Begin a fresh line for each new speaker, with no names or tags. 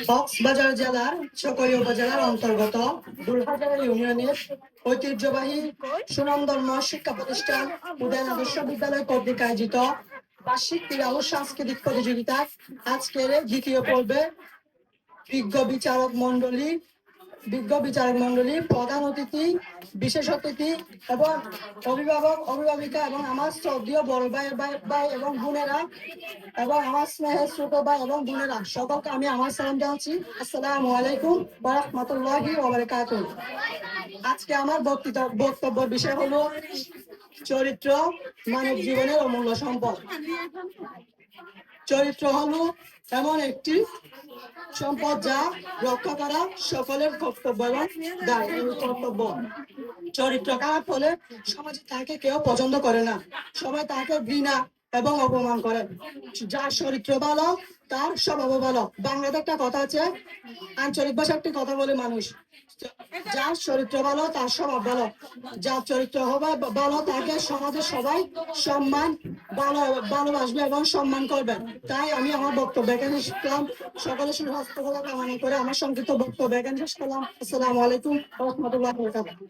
কক্সবাজার জেলার চকই উপজেলার অন্তর্গত দুলহাজারা ইউনিয়নের ঐতিহ্যবাহী সুনামধন্য শিক্ষা প্রতিষ্ঠান উদয়ন আদর্শ বিদ্যালয় কর্তৃক আয়োজিত বার্ষিক ক্রীড়া ও সাংস্কৃতিক প্রতিযোগিতা আজকের দ্বিতীয় পর্বে বিজ্ঞ বিচারক মন্ডলী, প্রধান অতিথি, বিশেষ অতিথি এবং অভিভাবক অভিভাবিকা এবং আমার শ্রদ্ধেয় বড় ভাই এবং বোনেরা এবং আমার স্নেহের ছোট ভাই এবং বোনেরা সকলকে আমি আমার সালাম জানাচ্ছি। আসসালামু আলাইকুম ওয়া রাহমাতুল্লাহি ওয়া বারাকাতুহু। আজকে আমার বক্তব্যের বিষয় হলো চরিত্র মানব জীবনের অমূল্য সম্পদ। চরিত্র হলো এমন একটি সম্পদ যা রক্ষা করা সকলের কর্তব্য এবং কর্তব্য। চরিত্র খারাপ হলে সমাজে তাকে কেউ পছন্দ করে না, সবাই তাকে ঘৃণা এবং অপমান করে। যার চরিত্র ভালো তার স্বভাব ভালো। বাংলাতে একটা কথা আছে, আঞ্চলিক ভাষা একটি কথা বলে মানুষ, যার চরিত্র ভালো তার স্বভাব ভালো। যার চরিত্র হবে ভালো তাকে সমাজে সবাই সম্মান ভালোবাসবে এবং সম্মান করবে। তাই আমি আমার বক্তব্য এখানে শেষ করলাম। সকলের সুস্বাস্থ্য কামনা করে আমার সংক্ষিপ্ত বক্তব্য এখানে শেষ করলাম। আসসালামু আলাইকুম ওয়া রাহমাতুল্লাহি ওয়া বারাকাতুহু।